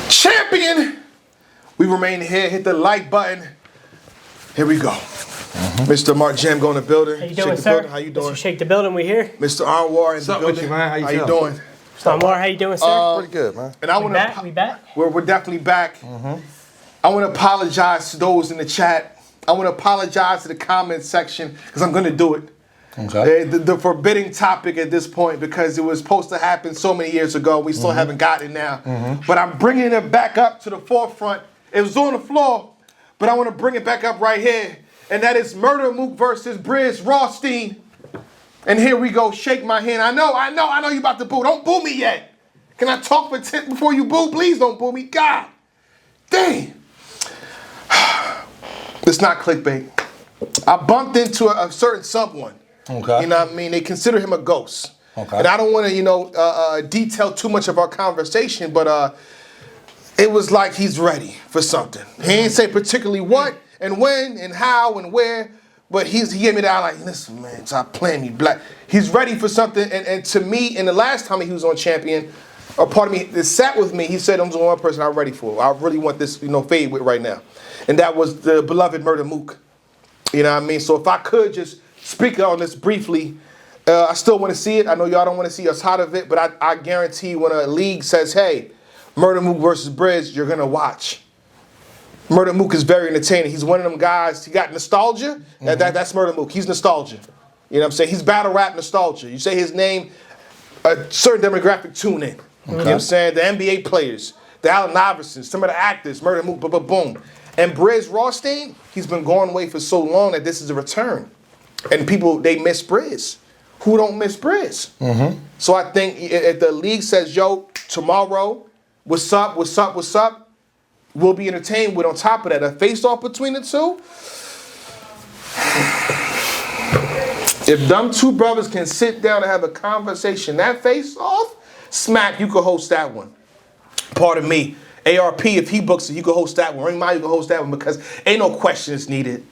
Champion! We remain here. Hit the like button. Here we go. Mr. Mark Jam going to the building. How you doing, Shake the sir? building. How you doing? Mr. Shake the building, we here. Mr. Anwar in the building. With you, man? How you doing? Mr. Anwar, how you doing, sir? Pretty good, man. And I we back? We back? We're definitely back. I want to apologize to those in the chat. I want to apologize to the comment section because I'm going to do it. Okay. The forbidding topic at this point because it was supposed to happen so many years ago. We still haven't gotten it now. But I'm bringing it back up to the forefront. It was on the floor, but I want to bring it back up right here. And that is Murder Mook versus Brizz Rawsteen. And here we go. Shake my hand. I know you about to boo. Don't boo me yet. Can I talk for 10 before you boo? Please don't boo me. God dang. It's not clickbait. I bumped into a certain someone. Okay. You know what I mean? They consider him a ghost. Okay. And I don't want to, detail too much of our conversation, but it was like he's ready for something. He ain't say particularly what and when and how and where, but he gave me that like, listen, man, stop playing me black. He's ready for something, and to me, and the last time he was on Champion, or part of me that sat with me, he said, I'm the one person I'm ready for. I really want this, fade with right now. And that was the beloved Murder Mook. You know what I mean? So if I could just speak on this briefly, I still want to see it. I know y'all don't want to see us out of it, but I guarantee when a league says, hey, Murder Mook versus Brizz, you're going to watch. Murder Mook is very entertaining. He's one of them guys, he got nostalgia. That's Murder Mook. He's nostalgia. You know what I'm saying? He's battle rap nostalgia. You say his name, a certain demographic tune in. You know what I'm saying? The NBA players, the Allen Iversons, some of the actors, Murder Mook, boom. And Brizz Rawsteen, he's been going away for so long that this is a return. And people, they miss Brizz. Who don't miss Brizz? So I think if the league says, yo, tomorrow, what's up, we'll be entertained with, on top of that, a face-off between the two. If them two brothers can sit down and have a conversation, that face-off, Smack, you could host that one. Pardon me. ARP, if he books it, you can host that one. Ring Mile, you can host that one because ain't no questions needed.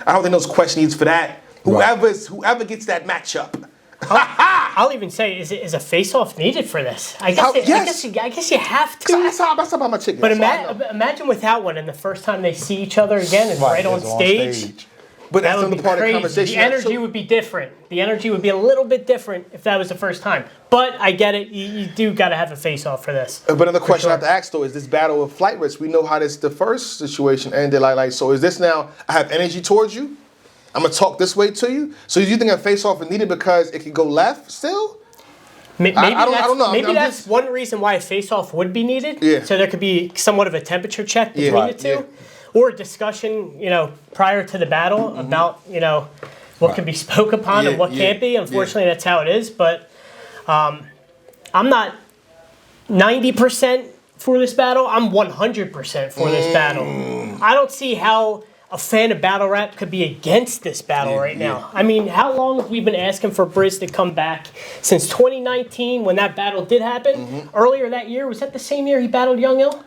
I don't think there's questions needed for that. Whoever gets that matchup. I'll even say, is a face-off needed for this? I guess you have to. That's about my chicken. But imagine without one, and the first time they see each other again, it's right on stage. But that that's would be part crazy. of the conversation. The energy would be different. The energy would be a little bit different if that was the first time. But I get it. You do got to have a face-off for this. But another question I have to ask, though, is this battle of flight risk. We know how the first situation ended. Like, so is this now, I have energy towards you? I'm going to talk this way to you? So do you think a face-off is needed because it could go left still? Maybe I don't know. Maybe that's one reason why a face-off would be needed. Yeah. So there could be somewhat of a temperature check between the two. Yeah. Or a discussion, prior to the battle about, what can be spoke upon and what can't be. Unfortunately, that's how it is. But I'm not 90% for this battle. I'm 100% for this battle. I don't see how a fan of battle rap could be against this battle right now. I mean, how long have we been asking for Brizz to come back? Since 2019, when that battle did happen. Earlier that year, was that the same year he battled Young Ill?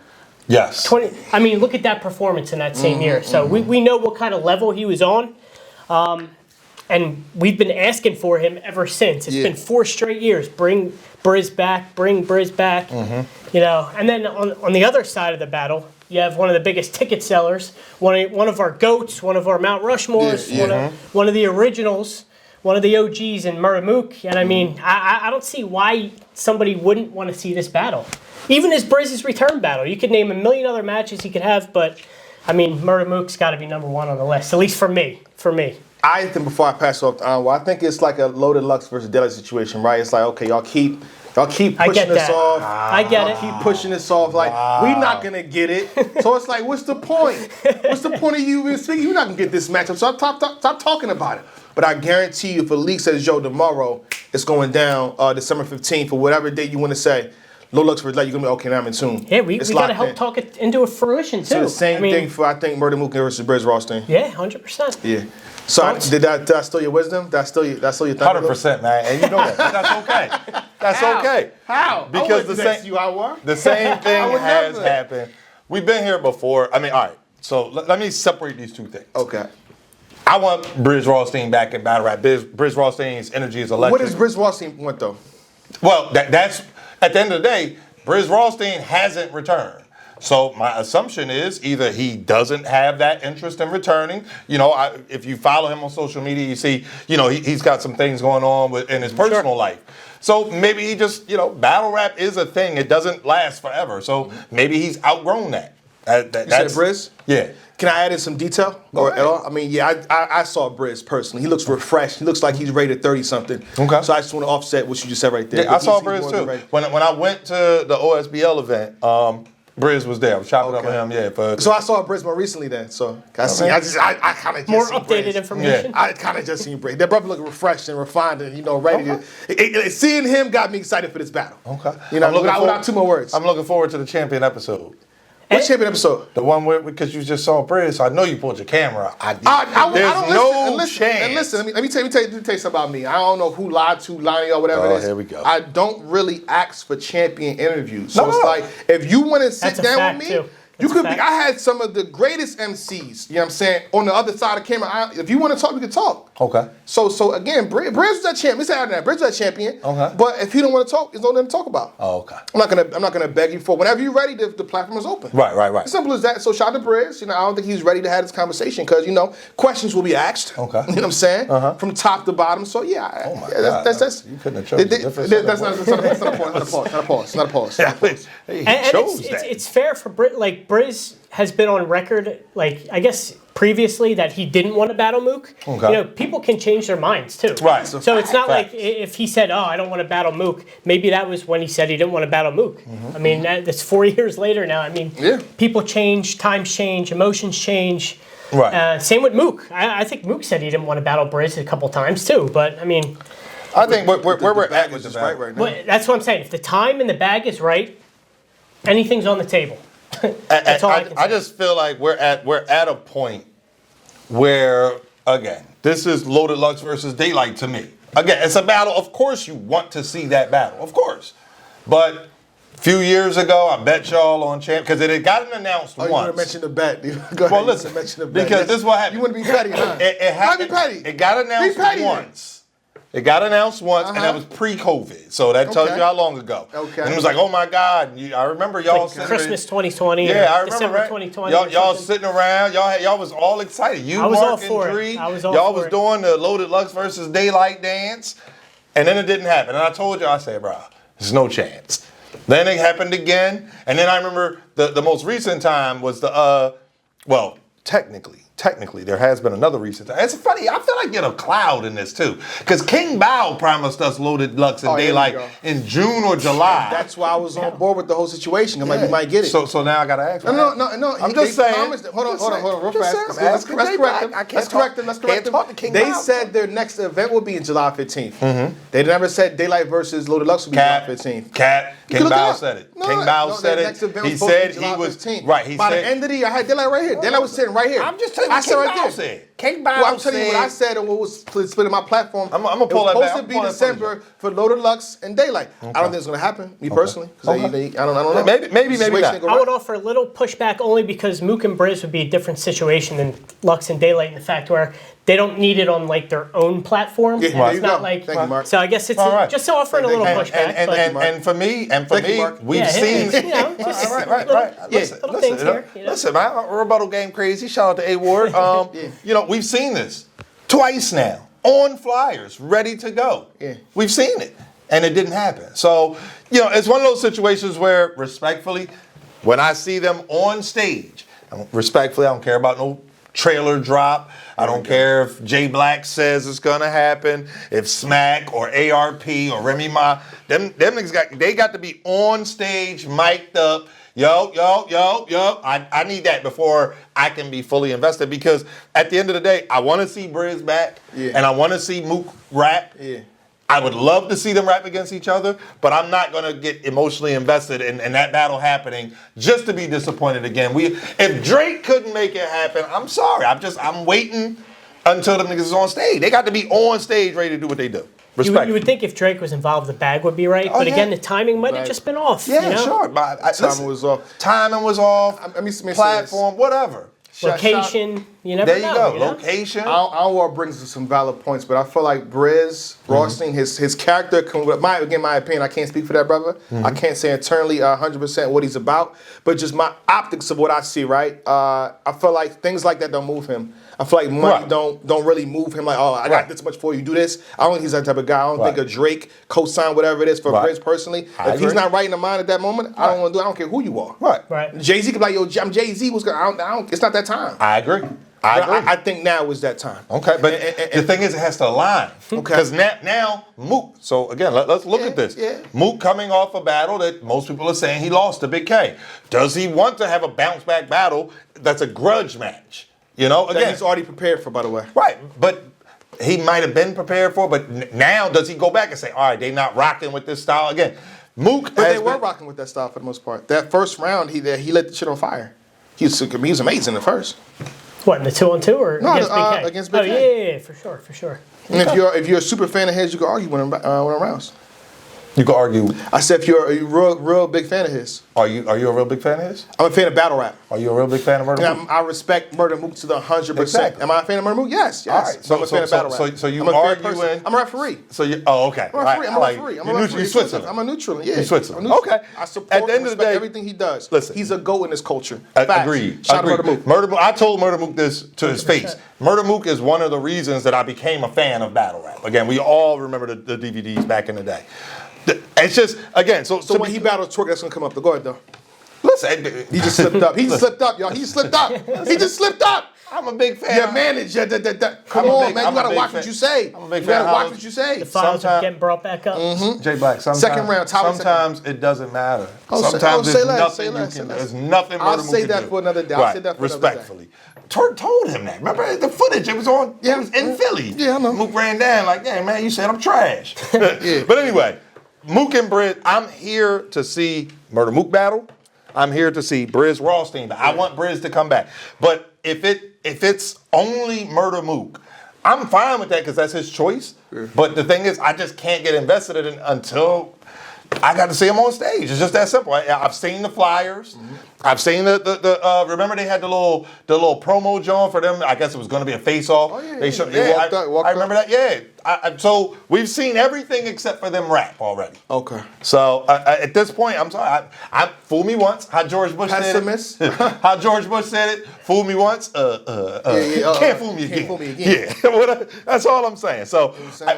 Yes. Look at that performance in that same year. So we know what kind of level he was on. And we've been asking for him ever since. It's been 4 straight years. Bring Brizz back, And then on the other side of the battle, you have one of the biggest ticket sellers, one of our GOATs, one of our Mount Rushmores, one of the originals, one of the OGs in Murder Mook. And I mean, I don't see why somebody wouldn't want to see this battle. Even as Brizz's return battle. You could name a million other matches he could have, but I mean, Murder Mook's got to be number 1 on the list, at least for me. I think before I pass off to Anwar, I think it's like a Loaded Lux versus Deli situation, right? It's like, okay, y'all keep pushing this off. I get it. Keep pushing this off. Like, we're not going to get it. So it's like, what's the point? What's the point of you even speaking? You're not going to get this matchup. So stop talking about it. But I guarantee you, if a league says, yo, tomorrow it's going down December 15th or whatever date you want to say, Low Lux for like, you're going to be, okay, now I'm in tune. Yeah, we got to help talk it into a fruition, too. So the same thing for, I think, Murder Mook versus Brizz Rawsteen. Yeah, 100%. Yeah. So did I steal your wisdom? Did I steal your thunder? 100%, man. And you know that. But that's okay. That's okay. How? Because the same thing has happened. We've been here before. I mean, all right. So let me separate these two things. Okay. I want Brizz Rawsteen back in battle rap. Brizz Rawsteen's energy is electric. What does Brizz Rawsteen want, though? Well, that's at the end of the day, Brizz Rawsteen hasn't returned. So my assumption is either he doesn't have that interest in returning. You know, if you follow him on social media, you see, you know, he's got some things going on in his personal life. So maybe he just, you know, battle rap is a thing. It doesn't last forever. So maybe he's outgrown that. You said Brizz? Yeah. Can I add in some detail at all? I mean, yeah, I saw Brizz personally. He looks refreshed. He looks like he's rated 30-something. Okay. So I just want to offset what you just said right there. Yeah, I saw Brizz too. When I went to the OSBL event, Brizz was there. I was chopping up with him. Yeah. So I saw Brizz more recently then. So I kind of more updated information. Yeah. I kind of just seen Brizz. That brother looked refreshed and refined and, you know, ready to. Seeing him got me excited for this battle. Okay. You know, without two more words. I'm looking forward to the champion episode. What champion episode? The one because you just saw Brizz, so I know you pulled your camera. There's no chance. And listen, let me tell you something about me. I don't know who lied to, lying or whatever it is. Here we go. I don't really ask for champion interviews. So it's like, if you want to sit down with me, you could be. I had some of the greatest MCs, you know what I'm saying, on the other side of the camera. If you want to talk, we can talk. Okay. So again, Brizz was that champion. We said that Brizz was that champion. Okay. But if he don't want to talk, there's nothing to talk about. Oh, okay. I'm not gonna beg you for. Whenever you're ready, the platform is open. Right. As simple as that. So shout out to Brizz. You know, I don't think he's ready to have this conversation because, you know, questions will be asked. Okay. You know what I'm saying? From top to bottom. So yeah. Oh my God. That's you couldn't have chosen that's not a pause. Not a pause. It's fair for Brizz. Like Brizz has been on record, like I guess previously, that he didn't want to battle Mook. Okay. You know, people can change their minds too. Right. So it's not like if he said, "Oh, I don't want to battle Mook," maybe that was when he said he didn't want to battle Mook. I mean, that's 4 years later now. I mean, people change, times change, emotions change. Right. Same with Mook. I think Mook said he didn't want to battle Brizz a couple times too. But I mean, I think where we're at with the battle right now. But that's what I'm saying. If the time and the bag is right, anything's on the table. That's all I can say. I just feel like we're at a point where, again, this is Loaded Lux versus Daylight to me. Again, it's a battle. Of course you want to see that battle. Of course. But a few years ago, I bet y'all on champ because it had gotten announced once. You want to mention the bet. Go ahead. Well, listen, mention the bet. because this is what happened. You want to be petty, huh? It happened. Be petty. It got announced once. It got announced once, and that was pre-COVID. So that tells you how long ago. Okay. And it was like, oh my God! I remember y'all like Christmas 2020. Yeah, I remember. December Right? 2020. Y'all sitting around. Y'all was all excited. You, I was Mark, all for and it. Dree, I was all y'all for was it. doing the Loaded Lux versus Daylight dance, and then it didn't happen. And I told you, I said, bro, there's no chance. Then it happened again, and then I remember the most recent time was well, technically, there has been another recent time. It's funny, I feel like there's a cloud in this too. Because King Bao promised us Loaded Lux and Daylight in June or July. That's why I was on board with the whole situation. I'm like, we might get it. So now I got to ask. No. I'm just saying. Hold on, real fast. Let's correct them. They said their next event will be in July 15th. They never said Daylight versus Loaded Lux will be July 15th. King Bao said it. King Bao said it. He said he was right. By the end of the year, I had Daylight right here. Daylight was sitting right here. I'm just telling you what King Bao said. King Bao I'm telling you what I said and what was split in my platform. I'm gonna pull that back. It was supposed to be December for Loaded Lux and Daylight. I don't think it's gonna happen, me personally. I don't know. Maybe not. I would offer a little pushback only because Mook and Brizz would be a different situation than Lux and Daylight in the fact where they don't need it on like their own platform. Yeah, it's not like. Thank you, Mark. So I guess it's just offering a little pushback. And for me, we've seen. Right. Listen, man, rebuttal game crazy. Shout out to A Ward. We've seen this twice now on flyers, ready to go. Yeah. We've seen it, and it didn't happen. So, it's one of those situations where, respectfully, when I see them on stage, respectfully, I don't care about no trailer drop. I don't care if Jay Black says it's gonna happen, if Smack or ARP or Remy Ma, them niggas got to be on stage, mic'd up. Yo. I need that before I can be fully invested because at the end of the day, I want to see Brizz back and I want to see Mook rap. Yeah. I would love to see them rap against each other, but I'm not going to get emotionally invested in that battle happening just to be disappointed again. If Drake couldn't make it happen, I'm sorry. I'm waiting until them niggas is on stage. They got to be on stage ready to do what they do. You would think if Drake was involved, the bag would be right. But again, the timing might have just been off. Yeah, sure. But timing was off. Timing was off. Platform, whatever. location. You never know. There you go. You know? Location. I don't want to bring some valid points, but I feel like Brizz, Rawsteen, his character, my opinion, I can't speak for that brother. I can't say internally 100% what he's about, but just my optics of what I see, right? I feel like things like that don't move him. I feel like money don't really move him. Like, I got this much for you, do this. I don't think he's that type of guy. I don't think a Drake co-sign whatever it is for Brizz personally. If he's not right in the mind at that moment, I don't want to do it. I don't care who you are. Right. Jay-Z could be like, yo, I'm Jay-Z. What's going on? It's not that time. I agree. I think now is that time. Okay, but the thing is, it has to align. Okay. Because now Mook. So again, let's look at this. Yeah. Mook coming off a battle that most people are saying he lost to Big K. Does he want to have a bounce back battle that's a grudge match? You know, again, that he's already prepared for, by the way. Right, but he might have been prepared for. But now, does he go back and say, all right, they're not rocking with this style again? Mook, but they were rocking with that style for the most part. That first round, he lit the shit on fire. He was amazing in the first. What, in the 2-on-2 or against Big K? Against Big K. Yeah, for sure. And if you're a super fan of his, you can argue with him rounds. You can argue. I said if you're a real big fan of his. Are you a real big fan of his? I'm a fan of battle rap. Are you a real big fan of Murder Mook? I respect Murder Mook to the 100%. Exactly. Am I a fan of Murder Mook? Yes. All right. So I'm a fan of battle rap. So you I'm arguing? I'm a referee. So you? Oh, okay. I'm a referee. You Switzerland. I'm a neutral. Yeah. You Switzerland. Okay. I support At the end of the day, everything he does. Listen, he's a GOAT in this culture. Agreed. Shout out to Murder Mook. I told Murder Mook this to his face. Murder Mook is one of the reasons that I became a fan of battle rap. Again, we all remember the DVDs back in the day. It's just, again, so when he battles Twerk, that's going to come up. Go ahead, though. Listen. He just slipped up. He slipped up, y'all. He slipped up. He just slipped up. I'm a big fan. Your manager. Come on, man. You got to watch what you say. I'm a big fan. You got to watch what you say. The files are getting brought back up. Jay Black, second round. Sometimes it doesn't matter. Sometimes there's nothing you can do. There's nothing Murder Mook can do. I'll say that for another day. I'll say that for respectfully. Twerk told him that. Remember the footage? It was on. It was in Philly. Yeah, I know. Mook ran down like, yeah, man, you said I'm trash. But anyway. Mook and Brizz, I'm here to see Murder Mook battle. I'm here to see Brizz Rawsteen. I want Brizz to come back. But if it's only Murder Mook, I'm fine with that because that's his choice. But the thing is, I just can't get invested in it until I got to see him on stage. It's just that simple. I've seen the flyers. I've seen the remember they had the little promo joint for them. I guess it was going to be a face-off. Oh, yeah. I remember that. Yeah. So we've seen everything except for them rap already. Okay. So at this point, I'm sorry. I fool me once. How George Bush said it. How George Bush said it. Fool me once. Can't fool me again. Can't fool me again. Yeah. That's all I'm saying. So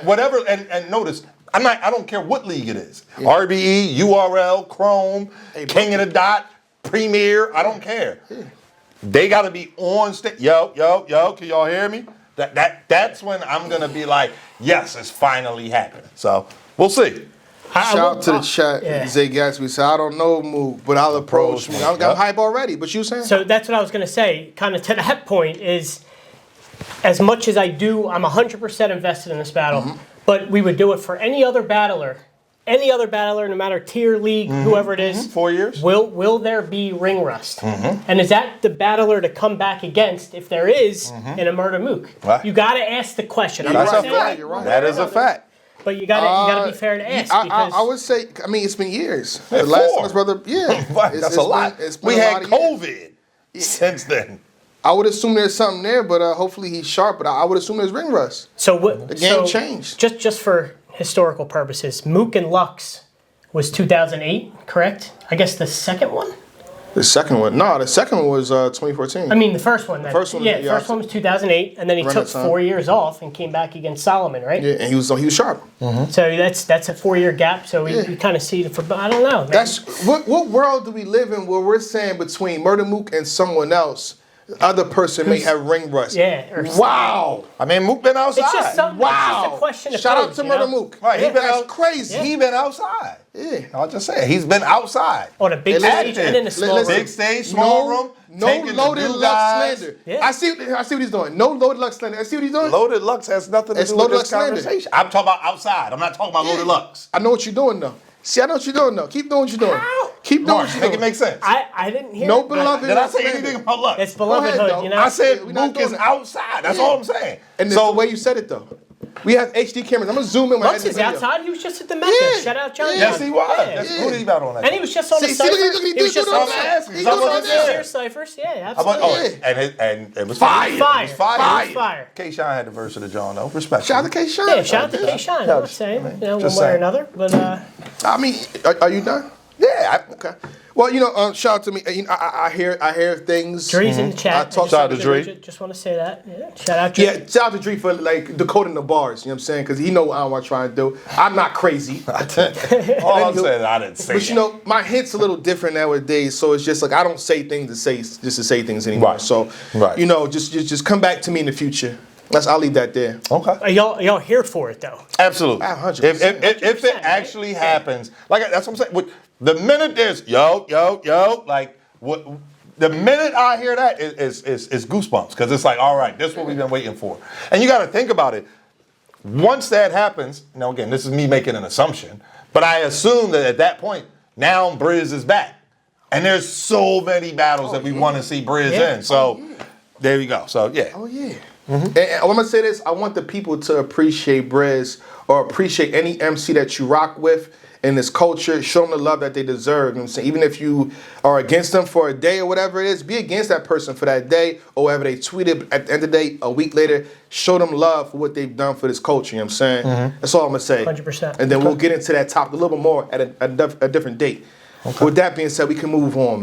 whatever. And notice. I don't care what league it is. Yeah. RBE, URL, Chrome, King of the Dot, Premier. I don't care. Yeah. They got to be on stage. Yo, can y'all hear me? That's when I'm gonna be like, yes, it's finally happening. So we'll see. Shout out to the chat. Zay Gatsby said, I don't know Mook, but I'll approach Mook. I'm hype already. But you saying? So that's what I was gonna say. Kind of to that point is, as much as I do, I'm 100% invested in this battle. But we would do it for any other battler, no matter tier, league, whoever it is. 4 years. Will there be ring rust? And is that the battler to come back against if there is in a Murder Mook? Right. You got to ask the question. That's a fact. You're right. That is a fact. But you got to be fair to ask. I would say, it's been years. The last time his brother, that's a lot. We had COVID since then. I would assume there's something there, but hopefully he's sharp. But I would assume there's ring rust. So the game changed. Just for historical purposes, Mook and Lux was 2008, correct? I guess the second one. The second one, no, the second one was 2014. I mean, the first one. First one was 2008, and then he took 4 years off and came back against Solomon, right? Yeah, and he was sharp. So that's a 4-year gap. So we kind of see it. I don't know. Man. That's what world do we live in where we're saying between Murder Mook and someone else, the other person may have ring rust. Yeah. Wow. I mean, Mook been outside. It's just something. Wow. It's just a question of Shout out to Murder Mook. Right, that's crazy. Yeah. He been outside. Yeah. I'll just say he's been outside. On a big stage and in a small room. Big stage, small room. No loaded Lux slander. Yeah. I see what he's doing. No loaded Lux slander. I see what he's doing. Loaded Lux has nothing to do with this conversation. I'm talking about outside. I'm not talking about loaded Lux. I know what you're doing though. See, I know what you're doing though. Keep doing what you're doing. Keep doing what you're doing. Make it make sense. I didn't hear. No beloved. Did I say anything about Lux? It's beloved hood, you know. I said Mook is outside. That's all I'm saying. And it's the way you said it though. We have HD cameras. I'm gonna zoom in. Lux is outside. He was just at the Mecca. Yeah. Shout out John. Yes, he was. Yeah. Who did he battle on that? And he was just on the See, look at Cypher. me, He was just on look at the Cyphers. Yeah, absolutely. And it was Fire. It was fire. Fire. K-Shine had the verse of the John, though. Respect. Shout out to K-Shine. Yeah, shout out to K-Shine. I'm not saying, one way or another. But, I mean, are you done? Yeah. Okay. Well, shout out to me. I hear things. Dre's in the chat. Shout out to Dre. Just want to say that. Yeah. Shout out Dre. Yeah, shout out to Dre for decoding the bars. You know what I'm saying? Because he know what I'm trying to do. I'm not crazy. All I'm saying, I didn't say that. But my hit's a little different nowadays. So it's just I don't say things just to say things anymore. Right. So just come back to me in the future. I'll leave that there. Okay. Are y'all here for it though? Absolutely. 100%. If it actually happens, that's what I'm saying. The minute there's the minute I hear that is goosebumps, because it's like, all right, this is what we've been waiting for. And you got to think about it. Once that happens, now again, this is me making an assumption, but I assume that at that point, now Brizz is back. And there's so many battles that we want to see Brizz in. So there you go. So yeah. Oh yeah. And I'm gonna say this: I want the people to appreciate Brizz or appreciate any MC that you rock with in this culture. Show them the love that they deserve. You know what I'm saying? Even if you are against them for a day or whatever it is, be against that person for that day or whatever they tweeted. At the end of the day, a week later, show them love for what they've done for this culture. You know what I'm saying? That's all I'm gonna say. 100%. And then we'll get into that topic a little bit more at a different date. Okay. With that being said, we can move on.